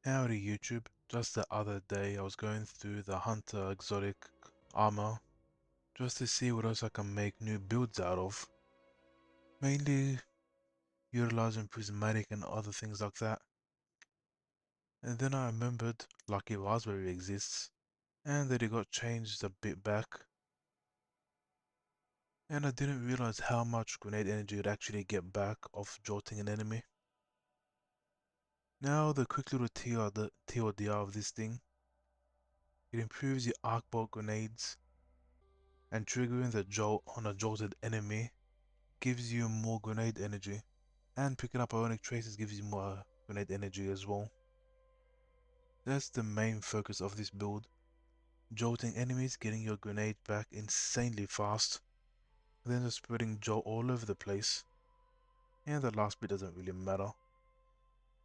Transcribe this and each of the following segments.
Howdy YouTube, just the other day I was going through the Hunter exotic armor just to see what else I can make new builds out of. Mainly utilizing prismatic and other things like that. And then I remembered Lucky Raspberry exists and that it got changed a bit back. And I didn't realize how much grenade energy you'd actually get back off jolting an enemy. Now the quick little TLDR of this thing, it improves your arc bolt grenades and triggering the jolt on a jolted enemy gives you more grenade energy, and picking up ionic traces gives you more grenade energy as well. That's the main focus of this build, jolting enemies, getting your grenade back insanely fast, then just spreading jolt all over the place, and the last bit doesn't really matter.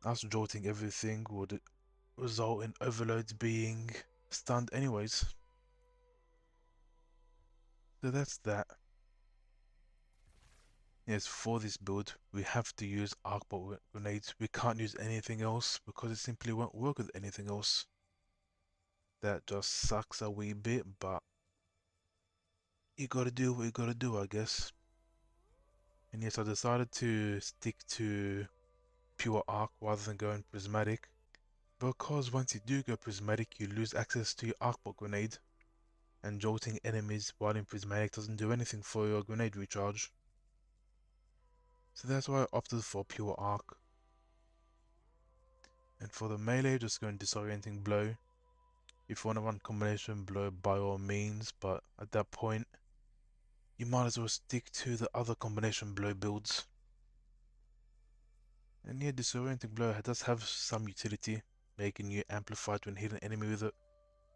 Us jolting everything would result in overloads being stunned anyways. So that's that. Yes, for this build, we have to use arc bolt grenades. We can't use anything else because it simply won't work with anything else. That just sucks a wee bit, but you gotta do what you gotta do, I guess. And yes, I decided to stick to pure arc rather than going prismatic, because once you do go prismatic, you lose access to your arc bolt grenade, and jolting enemies while in prismatic doesn't do anything for your grenade recharge. So that's why I opted for pure arc. And for the melee, just going disorienting blow. If you want to run combination blow, by all means, but at that point, you might as well stick to the other combination blow builds. And yeah, disorienting blow does have some utility, making you amplified when hitting an enemy with it,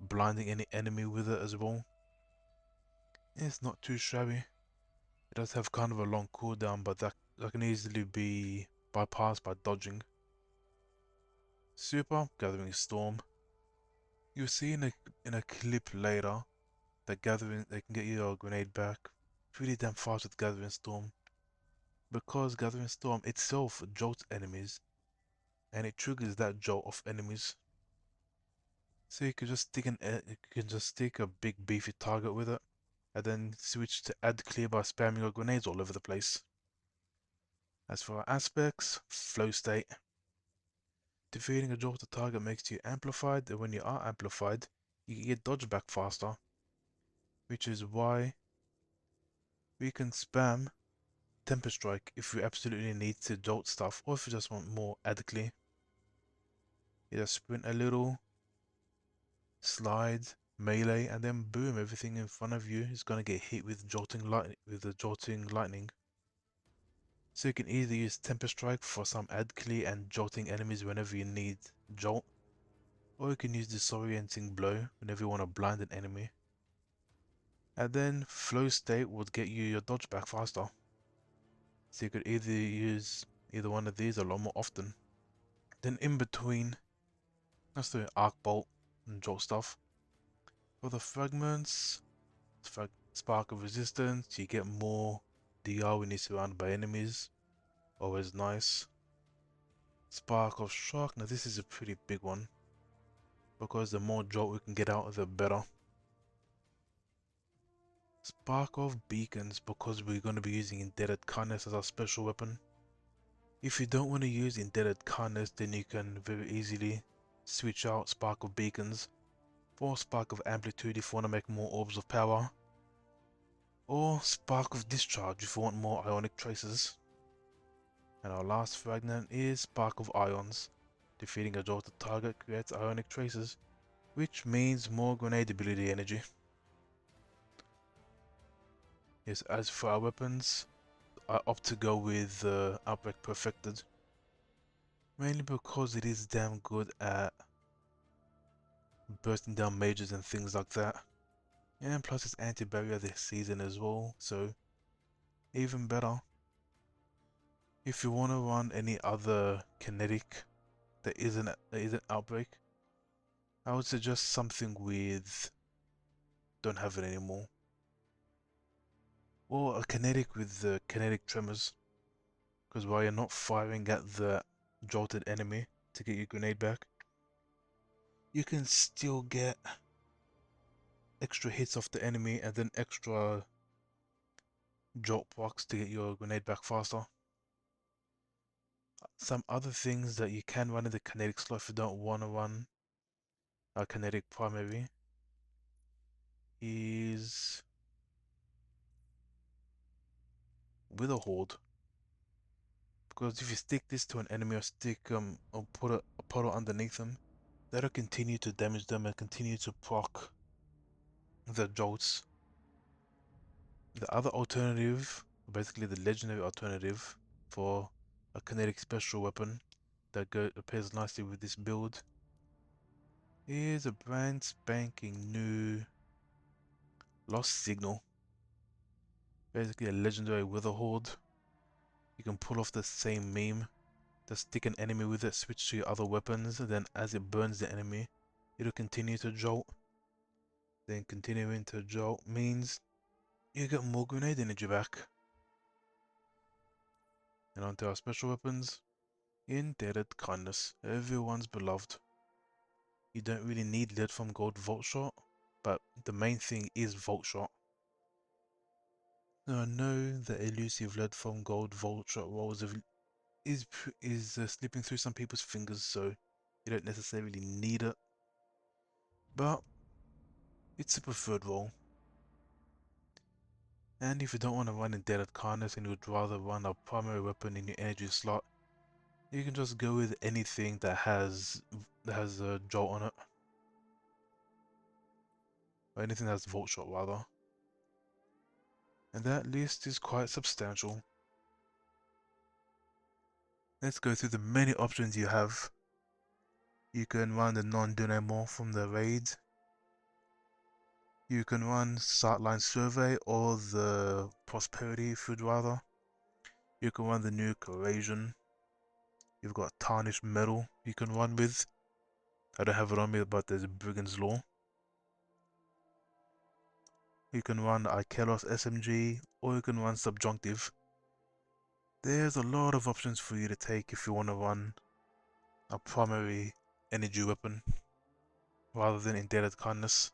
blinding any enemy with it as well. It's not too shabby. It does have kind of a long cooldown, but that can easily be bypassed by dodging. Super, Gathering Storm. You'll see in a clip later that they can get your grenade back pretty damn fast with Gathering Storm, because Gathering Storm itself jolts enemies and it triggers that jolt of enemies. So you can just stick a big beefy target with it, and then switch to add clear by spamming your grenades all over the place. As for our aspects, flow state. Defeating a jolted target makes you amplified, and when you are amplified, you can get dodge back faster, which is why we can spam Temper Strike if we absolutely need to jolt stuff, or if you just want more add clear. You just sprint a little, slide, melee, and then boom, everything in front of you is gonna get hit with the jolting lightning. So you can either use Temper Strike for some add clear and jolting enemies whenever you need jolt, or you can use disorienting blow whenever you want to blind an enemy. And then flow state would get you your dodge back faster. So you could either use either one of these a lot more often. Then in between, that's the arc bolt and jolt stuff. For the fragments, Spark of Resistance, you get more DR when you're surrounded by enemies. Always nice. Spark of Shock, now this is a pretty big one, because the more jolt we can get out, the better. Spark of Beacons, because we're going to be using Indebted Kindness as our special weapon. If you don't want to use Indebted Kindness, then you can very easily switch out Spark of Beacons for Spark of Amplitude if you want to make more Orbs of Power, or Spark of Discharge if you want more Ionic Traces. And our last fragment is Spark of Ions. Defeating a jolted target creates Ionic Traces, which means more grenade ability energy. Yes, as for our weapons, I opt to go with Outbreak Perfected, mainly because it is damn good at bursting down mages and things like that. And plus it's anti-barrier this season as well, so even better. If you want to run any other kinetic that isn't Outbreak, I would suggest something with don't have it anymore, or a kinetic with the kinetic tremors, because while you're not firing at the jolted enemy to get your grenade back, you can still get extra hits off the enemy and then extra jolt procs to get your grenade back faster. Some other things that you can run in the kinetic slot if you don't want to run a kinetic primary is with a hold. Because if you stick this to an enemy or put a puddle underneath them, that'll continue to damage them and continue to proc the jolts. The other alternative, basically the legendary alternative for a kinetic special weapon that pairs nicely with this build is a brand spanking new Lost Signal. Basically a legendary Witherhoard. You can pull off the same meme, just stick an enemy with it, switch to your other weapons, and then as it burns the enemy, it'll continue to jolt. Then continuing to jolt means you get more grenade energy back. And onto our special weapons. Indebted Kindness, everyone's beloved. You don't really need lead from gold Volt Shot, but the main thing is Volt Shot. Now I know that elusive lead from gold Volt Shot rolls is slipping through some people's fingers, so you don't necessarily need it, but it's a preferred roll. And if you don't want to run Indebted Kindness and you'd rather run a primary weapon in your energy slot, you can just go with anything that has a jolt on it, or anything that's Volt Shot rather. And that list is quite substantial. Let's go through the many options you have. You can run the non-dynamo from the raid. You can run Sightline Survey or the Prosperity if you'd rather. You can run the new Regen. You've got Tarnished Metal you can run with. I don't have it on me, but there's Brigand's Law. You can run Ikelos SMG, or you can run Subjunctive. There's a lot of options for you to take if you want to run a primary energy weapon rather than Indebted Kindness.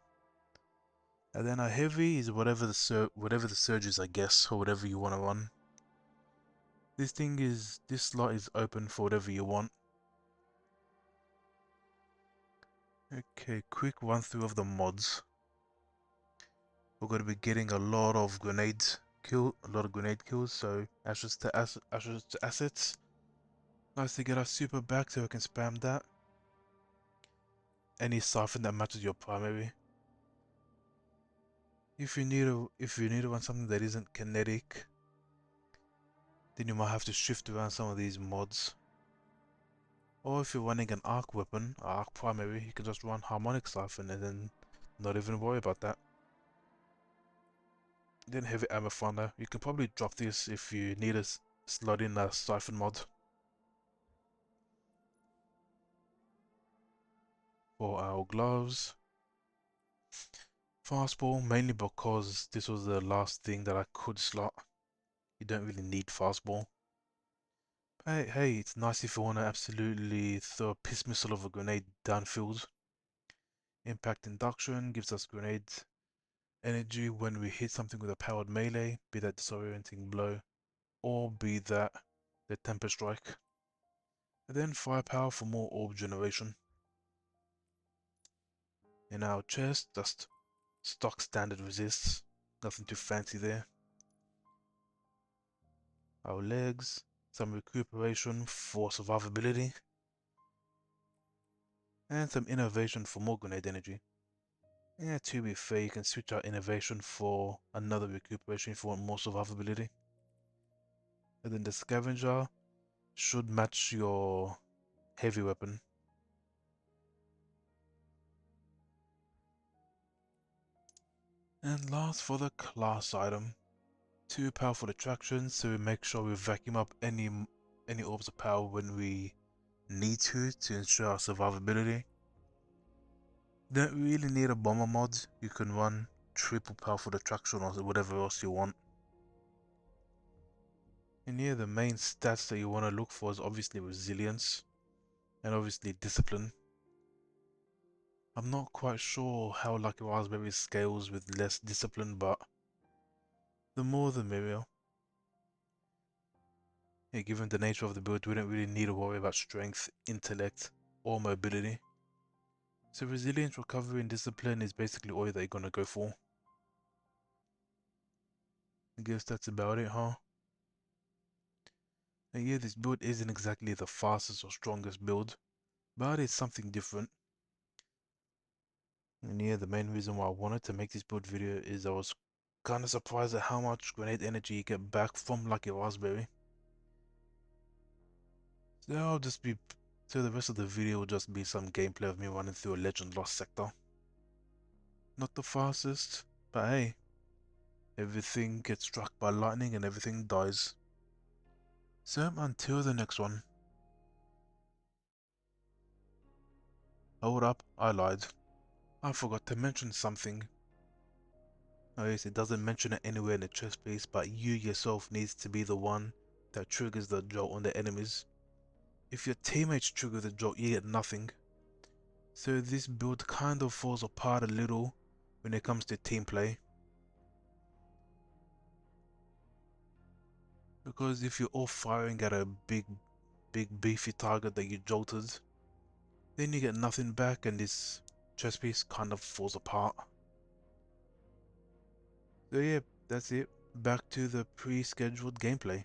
And then a heavy is whatever the surge is, I guess, or whatever you want to run. This slot is open for whatever you want. Okay, quick run through of the mods. We're going to be getting a lot of grenade kills, so ashes to assets. Nice to get our super back so we can spam that. Any siphon that matches your primary. If you need to run something that isn't kinetic, then you might have to shift around some of these mods. Or if you're running an arc weapon, arc primary, you can just run harmonic siphon and then not even worry about that. Then heavy ammo funnel, you can probably drop this if you need a slot in a siphon mod. For our gloves, fastball, mainly because this was the last thing that I could slot. You don't really need fastball. Hey, it's nice if you want to absolutely throw a piss missile of a grenade downfield. Impact induction gives us grenade energy when we hit something with a powered melee, be that disorienting blow, or be that the temper strike. And then firepower for more orb generation. In our chest, just stock standard resists, nothing too fancy there. Our legs, some recuperation for survivability, and some innovation for more grenade energy. Yeah, to be fair, you can switch out innovation for another recuperation if you want more survivability. And then the scavenger should match your heavy weapon. And last for the class item. Two powerful attractions, so we make sure we vacuum up any orbs of power when we need to ensure our survivability. Don't really need a bomber mod, you can run triple powerful attraction or whatever else you want. And yeah, the main stats that you want to look for is obviously resilience and obviously discipline. I'm not quite sure how Lucky Raspberry scales with less discipline, but the more the merrier. Yeah, given the nature of the build, we don't really need to worry about strength, intellect, or mobility. So resilience, recovery, and discipline is basically all that you're gonna go for. I guess that's about it, huh? And yeah, this build isn't exactly the fastest or strongest build, but it's something different. And yeah, the main reason why I wanted to make this build video is I was kinda surprised at how much grenade energy you get back from Lucky Raspberry. So I'll just be, so the rest of the video will just be some gameplay of me running through a Legend Lost sector. Not the fastest, but hey, everything gets struck by lightning and everything dies. So until the next one. Hold up, I lied. I forgot to mention something. Oh yes, it doesn't mention it anywhere in the chest piece, but you yourself needs to be the one that triggers the jolt on the enemies. If your teammates trigger the jolt, you get nothing. So this build kind of falls apart a little when it comes to team play. Because if you're all firing at a big beefy target that you jolted, then you get nothing back and this chess piece kind of falls apart. So yeah, that's it. Back to the pre-scheduled gameplay.